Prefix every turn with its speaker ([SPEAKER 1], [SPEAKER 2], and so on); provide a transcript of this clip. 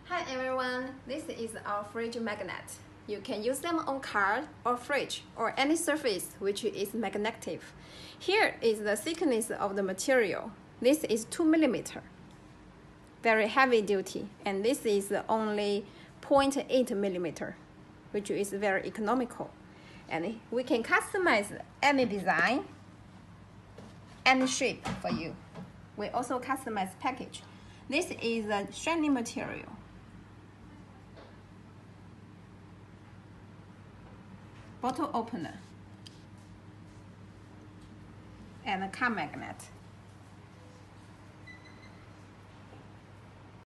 [SPEAKER 1] Hi everyone, this is our fridge magnet. You can use them on car or fridge or any surface which is magnetic. Here is the thickness of the material. This is 2 mm. Very heavy duty, and this is only 0.8 mm, which is very economical. And we can customize any design, any shape for you. We also customize package. This is a shiny material. Bottle opener and a car magnet.